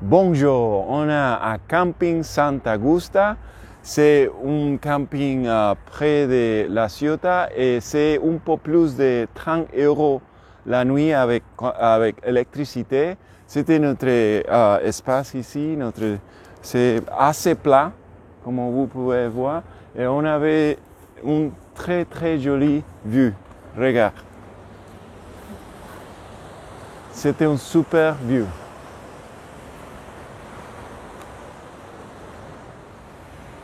Bonjour, on est à Camping Santa Augusta. C'est un camping près de la Ciotat et c'est un peu plus de 30 € la nuit avec électricité. C'était notre espace ici. C'est assez plat, comme vous pouvez voir. Et on avait une très jolie vue. Regarde. C'était une super vue.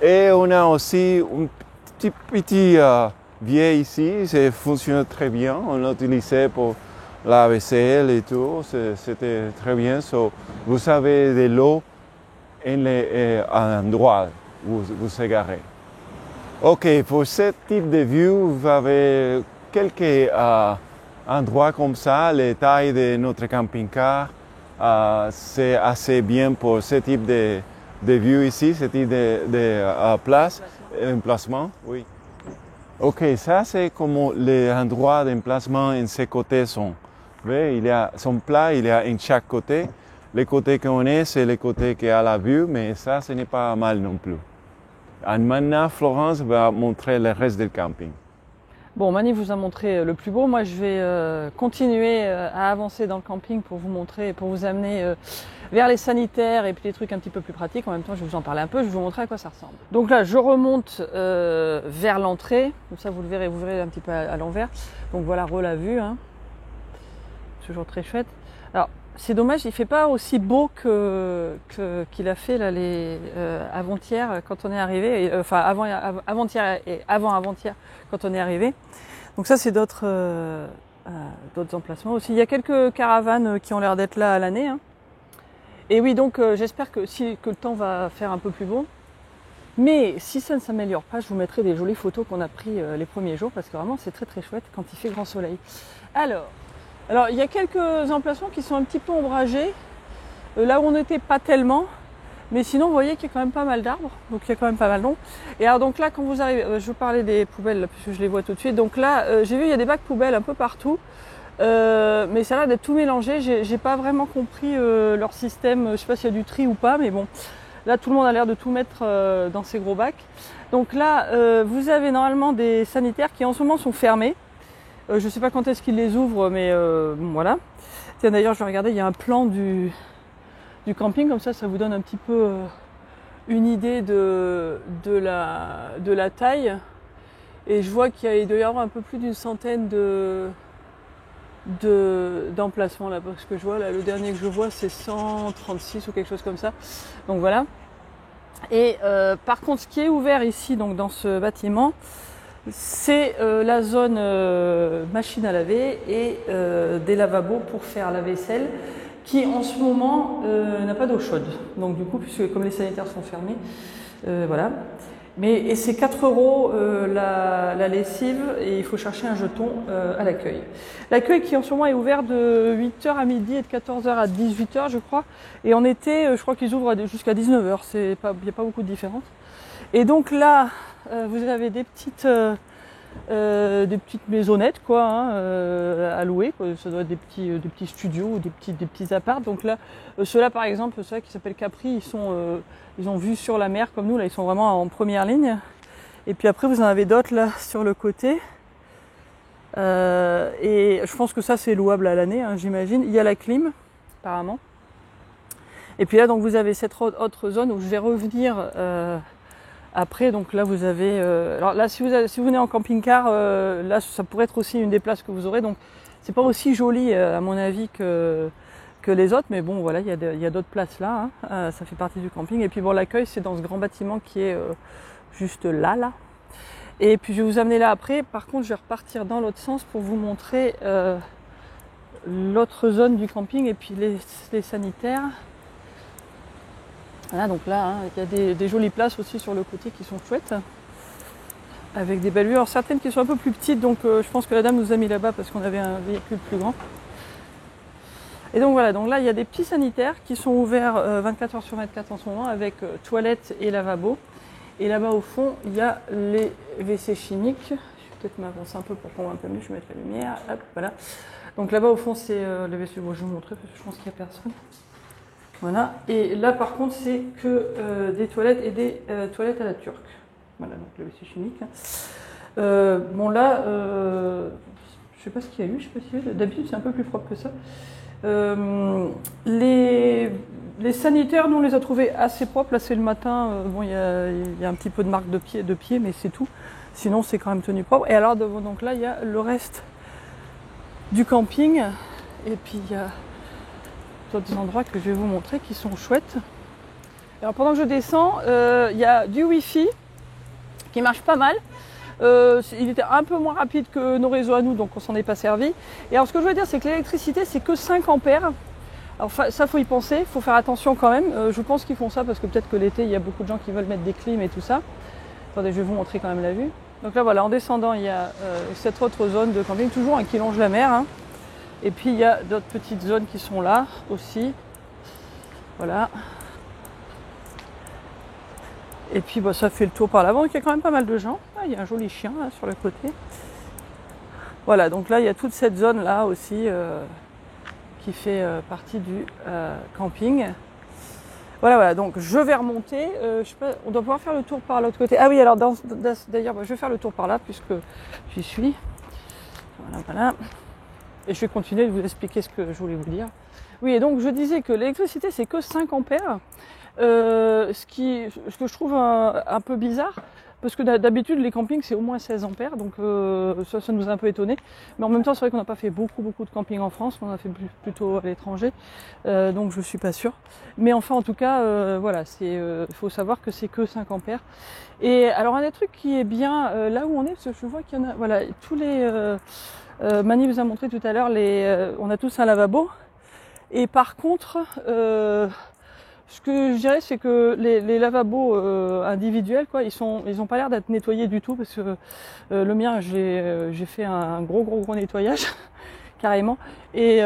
Et on a aussi un petit biais ici, ça fonctionne très bien. On l'utilisait pour la vaisselle et tout, c'était très bien. Vous avez de l'eau à l'endroit où vous égarez. Ok, pour ce type de vue, vous avez quelques endroits comme ça. La taille de notre camping-car, c'est assez bien pour ce type de vue ici, ce type de place, emplacement. Oui. Ok, ça c'est comme les endroits d'emplacement en ces côtés sont. Vous voyez, sont plats, il y a en chaque côté. Les côtés qu'on est, c'est les côtés qui a la vue, mais ça, ce n'est pas mal non plus. Maintenant, Florence va montrer le reste du camping. Bon, Mani vous a montré le plus beau. Moi, je vais continuer à avancer dans le camping pour vous montrer, pour vous amener vers les sanitaires et puis les trucs un petit peu plus pratiques. En même temps, je vais vous en parler un peu, je vais vous montrer à quoi ça ressemble. Donc là, je remonte vers l'entrée. Comme ça, vous verrez un petit peu à l'envers. Donc voilà, la vue. Hein. Toujours très chouette. Alors, c'est dommage, il ne fait pas aussi beau qu'il a fait là, avant-hier quand on est arrivé, enfin avant-hier et avant-avant-hier quand on est arrivé. Donc ça c'est d'autres emplacements aussi. Il y a quelques caravanes qui ont l'air d'être là à l'année. Hein. Et oui, donc j'espère que le temps va faire un peu plus beau. Mais si ça ne s'améliore pas, je vous mettrai des jolies photos qu'on a prises les premiers jours parce que vraiment c'est très chouette quand il fait grand soleil. Alors, il y a quelques emplacements qui sont un petit peu ombragés. Là où on n'était pas tellement. Mais sinon, vous voyez qu'il y a quand même pas mal d'arbres. Donc, il y a quand même pas mal d'ombre. Et alors, donc là, quand vous arrivez, je vous parlais des poubelles, là, puisque je les vois tout de suite. Donc là, j'ai vu, il y a des bacs poubelles un peu partout. Mais ça a l'air d'être tout mélangé. J'ai pas vraiment compris leur système. Je sais pas s'il y a du tri ou pas. Mais bon, là, tout le monde a l'air de tout mettre dans ces gros bacs. Donc là, vous avez normalement des sanitaires qui en ce moment sont fermés. Je ne sais pas quand est-ce qu'ils les ouvrent, mais bon, voilà. Tiens, d'ailleurs, je vais regarder, il y a un plan du camping, comme ça vous donne un petit peu une idée de la taille. Et je vois qu'il doit y avoir un peu plus d'une centaine d'emplacements là, parce que je vois, là, le dernier que je vois, c'est 136 ou quelque chose comme ça. Donc voilà. Et par contre, ce qui est ouvert ici, donc dans ce bâtiment, c'est la zone machine à laver et des lavabos pour faire la vaisselle qui en ce moment n'a pas d'eau chaude. Donc du coup, puisque comme les sanitaires sont fermés, voilà. Et c'est 4 € la lessive et il faut chercher un jeton à l'accueil. L'accueil qui en ce moment est ouvert de 8h à midi et de 14h à 18h je crois. Et en été, je crois qu'ils ouvrent jusqu'à 19h, il n'y a pas beaucoup de différence. Et donc là, vous avez des petites maisonnettes quoi, hein, à louer. Quoi. Ça doit être des petits studios ou des petits apparts. Donc là, ceux-là par exemple, ceux-là qui s'appellent Capri, ils ont vue sur la mer comme nous. Là, ils sont vraiment en première ligne. Et puis après, vous en avez d'autres là sur le côté. Et je pense que ça c'est louable à l'année, hein, j'imagine. Il y a la clim, apparemment. Et puis là, donc vous avez cette autre zone où je vais revenir. Après, donc là, vous avez... alors là, si vous venez en camping-car, là, ça pourrait être aussi une des places que vous aurez. Donc, c'est pas aussi joli, à mon avis, que les autres. Mais bon, voilà, il y a d'autres places là. Hein. Ça fait partie du camping. Et puis, bon, l'accueil, c'est dans ce grand bâtiment qui est juste là. Et puis, je vais vous amener là après. Par contre, je vais repartir dans l'autre sens pour vous montrer l'autre zone du camping et puis les sanitaires. Voilà, donc là, hein, il y a des jolies places aussi sur le côté qui sont chouettes, avec des belles vues. Alors certaines qui sont un peu plus petites, donc je pense que la dame nous a mis là-bas parce qu'on avait un véhicule plus grand. Et donc voilà, donc là il y a des petits sanitaires qui sont ouverts 24h/24 en ce moment, avec toilettes et lavabo. Et là-bas au fond, il y a les WC chimiques. Je vais peut-être m'avancer un peu pour qu'on voit un peu mieux, je vais mettre la lumière. Hop, voilà. Donc là-bas au fond, c'est les WC. Bon, je vais vous montrer parce que je pense qu'il n'y a personne. Voilà, et là par contre c'est que des toilettes et des toilettes à la turque. Voilà, donc le WC unique. Bon là, je sais pas ce qu'il y a eu, je sais pas si d'habitude c'est un peu plus propre que ça. Les sanitaires, nous on les a trouvés assez propres. Là c'est le matin, bon il y a un petit peu de marque de pied, mais c'est tout. Sinon c'est quand même tenu propre. Et alors donc là il y a le reste du camping, et puis il y a d'autres endroits que je vais vous montrer qui sont chouettes. Alors pendant que je descends, il y a du wifi qui marche pas mal. Il était un peu moins rapide que nos réseaux à nous, donc on s'en est pas servi. Et alors ce que je veux dire, c'est que l'électricité c'est que 5 ampères. Alors ça faut y penser, il faut faire attention quand même. Je pense qu'ils font ça parce que peut-être que l'été il y a beaucoup de gens qui veulent mettre des clims et tout ça. Attendez, je vais vous montrer quand même la vue. Donc là voilà, en descendant il y a cette autre zone de camping, toujours qui longe la mer. Hein. Et puis il y a d'autres petites zones qui sont là aussi. Voilà. Et puis bah, ça fait le tour par l'avant, il y a quand même pas mal de gens. Ah, il y a un joli chien là sur le côté. Voilà, donc là il y a toute cette zone là aussi qui fait partie du camping. Voilà, donc je vais remonter. Je sais pas, on doit pouvoir faire le tour par l'autre côté. Ah oui, alors d'ailleurs je vais faire le tour par là puisque j'y suis. Voilà. Et je vais continuer de vous expliquer ce que je voulais vous dire. Oui, et donc je disais que l'électricité c'est que 5 ampères, ce que je trouve un peu bizarre, parce que d'habitude les campings c'est au moins 16 ampères, donc ça nous a un peu étonné. Mais en même temps c'est vrai qu'on n'a pas fait beaucoup de camping en France, on en a fait plutôt à l'étranger, donc je suis pas sûre. Mais enfin en tout cas, voilà, faut savoir que c'est que 5 ampères. Et alors un des trucs qui est bien, là où on est, parce que je vois qu'il y en a, voilà, tous les... Mani vous a montré tout à l'heure, on a tous un lavabo. Et par contre, ce que je dirais, c'est que les lavabos individuels, quoi, ils ont pas l'air d'être nettoyés du tout, parce que le mien, j'ai fait un gros nettoyage, carrément. Et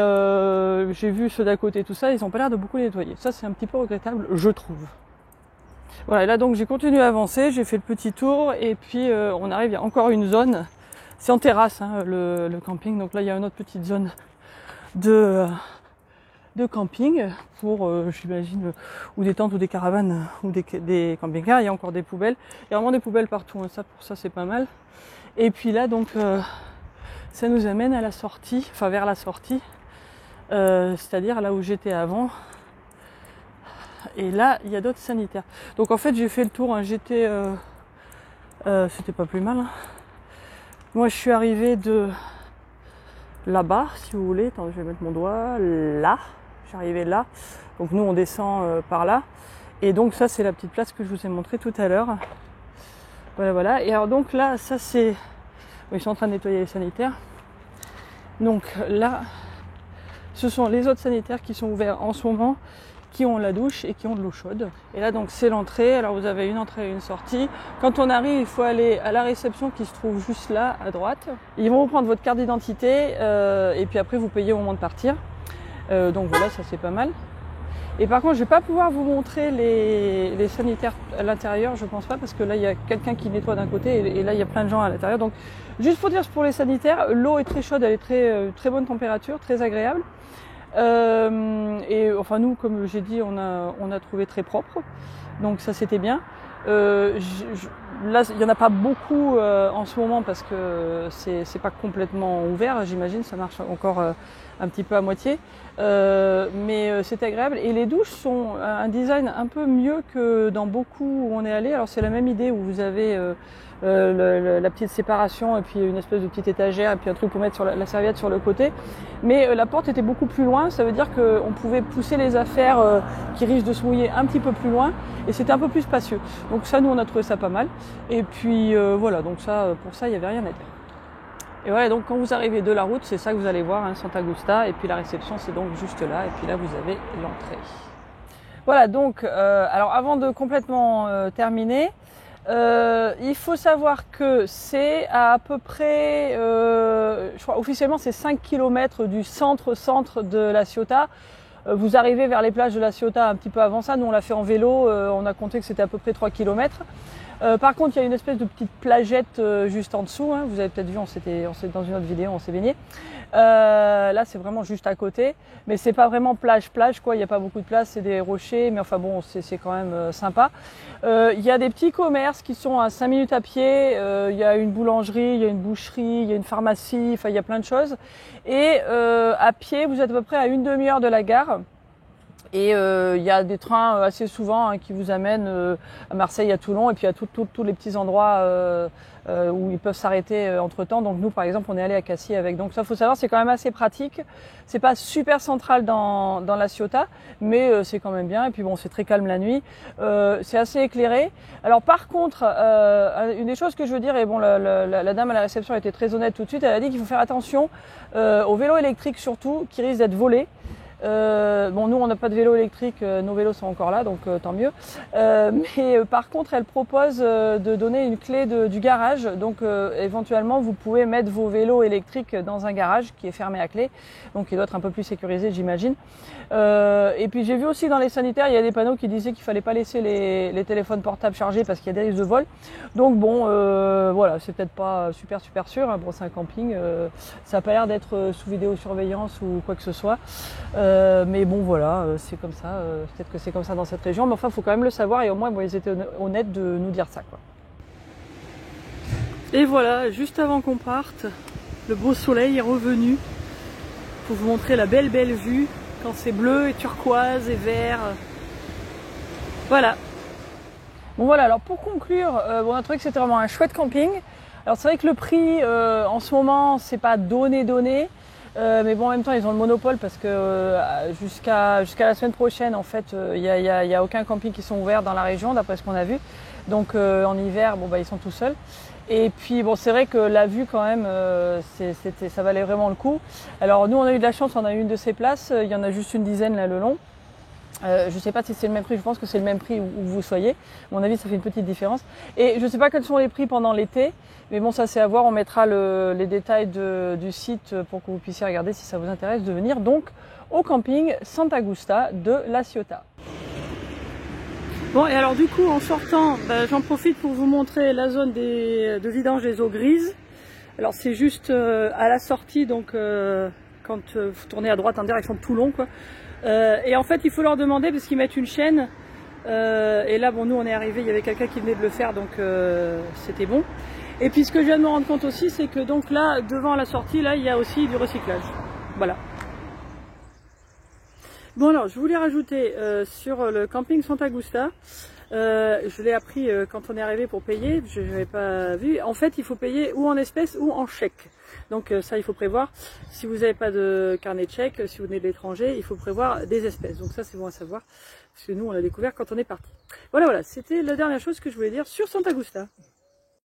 j'ai vu ceux d'à côté, tout ça, ils ont pas l'air de beaucoup les nettoyer. Ça, c'est un petit peu regrettable, je trouve. Voilà, et là donc j'ai continué à avancer, j'ai fait le petit tour, et puis on arrive, il y a encore une zone. C'est en terrasse, hein, le camping. Donc là, il y a une autre petite zone de camping pour, j'imagine, ou des tentes ou des caravanes ou des camping-cars. Il y a encore des poubelles. Il y a vraiment des poubelles partout. Hein. Pour ça, c'est pas mal. Et puis là, donc, ça nous amène à la sortie, enfin vers la sortie, c'est-à-dire là où j'étais avant. Et là, il y a d'autres sanitaires. Donc en fait, j'ai fait le tour. Hein. C'était pas plus mal. Hein. Moi, je suis arrivée de là-bas, si vous voulez. Attends, je vais mettre mon doigt là. Je suis arrivée là. Donc nous, on descend par là. Et donc ça, c'est la petite place que je vous ai montrée tout à l'heure. Voilà. Et alors donc là, ça c'est... Ils sont en train de nettoyer les sanitaires. Donc là, ce sont les autres sanitaires qui sont ouverts en ce moment, qui ont la douche et qui ont de l'eau chaude. Et là donc c'est l'entrée, alors vous avez une entrée et une sortie. Quand on arrive, il faut aller à la réception qui se trouve juste là à droite. Ils vont vous prendre votre carte d'identité et puis après vous payez au moment de partir. Donc voilà, ça c'est pas mal. Et par contre je vais pas pouvoir vous montrer les sanitaires à l'intérieur, je pense pas, parce que là il y a quelqu'un qui nettoie d'un côté et là il y a plein de gens à l'intérieur. Donc juste pour dire pour les sanitaires, l'eau est très chaude, elle est très bonne température, très agréable. Et enfin nous, comme j'ai dit, on a trouvé très propre, donc ça c'était bien. Là il y en a pas beaucoup en ce moment parce que c'est pas complètement ouvert, j'imagine, ça marche encore un petit peu à moitié, mais c'est agréable. Et les douches sont un design un peu mieux que dans beaucoup où on est allé. Alors c'est la même idée où vous avez la petite séparation et puis une espèce de petite étagère et puis un truc pour mettre la serviette sur le côté, mais la porte était beaucoup plus loin. Ça veut dire qu'on pouvait pousser les affaires qui risquent de se mouiller un petit peu plus loin et c'était un peu plus spacieux. Donc ça, nous on a trouvé ça pas mal. Et puis voilà, donc ça, pour ça il n'y avait rien à dire. Et voilà, donc quand vous arrivez de la route, c'est ça que vous allez voir, hein, Sant'Agustin, et puis la réception c'est donc juste là, et puis là vous avez l'entrée. Voilà, donc alors avant de complètement terminer, il faut savoir que c'est à peu près, je crois officiellement c'est 5 km du centre de La Ciotat. Vous arrivez vers les plages de La Ciotat un petit peu avant ça, nous on l'a fait en vélo, on a compté que c'était à peu près 3 km. Par contre, il y a une espèce de petite plagette juste en dessous. Hein. Vous avez peut-être vu, on s'était dans une autre vidéo, on s'est baigné. Là, c'est vraiment juste à côté, mais c'est pas vraiment plage quoi. Il n'y a pas beaucoup de place, c'est des rochers, mais enfin bon, c'est quand même sympa. Il y a des petits commerces qui sont à 5 minutes à pied. Il y a une boulangerie, il y a une boucherie, il y a une pharmacie. Enfin, il y a plein de choses. Et à pied, vous êtes à peu près à une demi-heure de la gare. Et il y a des trains assez souvent qui vous amènent à Marseille, à Toulon, et puis à tous les petits endroits où ils peuvent s'arrêter entre temps. Donc nous, par exemple, on est allé à Cassis avec. Donc ça, faut savoir, c'est quand même assez pratique. C'est pas super central dans la Ciotat, mais c'est quand même bien. Et puis bon, c'est très calme la nuit. C'est assez éclairé. Alors par contre, une des choses que je veux dire, et bon, la dame à la réception était très honnête tout de suite. Elle a dit qu'il faut faire attention aux vélos électriques surtout, qui risquent d'être volés. Bon, nous on n'a pas de vélo électrique, nos vélos sont encore là, donc tant mieux. Mais par contre, elle propose de donner une clé du garage, donc éventuellement vous pouvez mettre vos vélos électriques dans un garage qui est fermé à clé, donc il doit être un peu plus sécurisé, j'imagine. Et puis j'ai vu aussi dans les sanitaires, il y a des panneaux qui disaient qu'il fallait pas laisser les téléphones portables chargés parce qu'il y a des risques de vol. Donc bon, voilà, c'est peut-être pas super sûr. Hein, bon, c'est un camping, ça a pas l'air d'être sous vidéosurveillance ou quoi que ce soit. Mais bon voilà, c'est comme ça, peut-être que c'est comme ça dans cette région, mais enfin il faut quand même le savoir et au moins bon, ils étaient honnêtes de nous dire ça quoi. Et voilà, juste avant qu'on parte, le beau soleil est revenu pour vous montrer la belle vue quand c'est bleu et turquoise et vert. Voilà. Bon voilà, alors pour conclure, on a trouvé que c'était vraiment un chouette camping. Alors c'est vrai que le prix en ce moment c'est pas donné. Mais bon, en même temps, ils ont le monopole parce que jusqu'à la semaine prochaine, en fait, il y a aucun camping qui sont ouverts dans la région, d'après ce qu'on a vu. Donc en hiver, bon bah ils sont tout seuls. Et puis bon, c'est vrai que la vue quand même, ça valait vraiment le coup. Alors nous, on a eu de la chance, on a eu une de ces places. Il y en a juste une dizaine là le long. Je ne sais pas si c'est le même prix, je pense que c'est le même prix où vous soyez. À mon avis, ça fait une petite différence. Et je ne sais pas quels sont les prix pendant l'été, mais bon, ça c'est à voir. On mettra les détails du site pour que vous puissiez regarder si ça vous intéresse de venir donc au camping Sant'Agusta de La Ciotat. Bon, et alors du coup, en sortant, j'en profite pour vous montrer la zone de vidange des eaux grises. Alors c'est juste à la sortie, donc quand vous tournez à droite en direction de Toulon, quoi. Et en fait il faut leur demander parce qu'ils mettent une chaîne et là bon nous on est arrivé, il y avait quelqu'un qui venait de le faire donc c'était bon. Et puis ce que je viens de me rendre compte aussi c'est que donc là devant la sortie là il y a aussi du recyclage. Voilà. Bon alors je voulais rajouter sur le camping Sant'Agusta, je l'ai appris quand on est arrivé pour payer, je n'avais pas vu. En fait il faut payer ou en espèces ou en chèque. Donc ça il faut prévoir, si vous n'avez pas de carnet de chèque, si vous venez de l'étranger, il faut prévoir des espèces. Donc ça c'est bon à savoir, parce que nous on l'a découvert quand on est parti. Voilà, c'était la dernière chose que je voulais dire sur Sant'Agusta.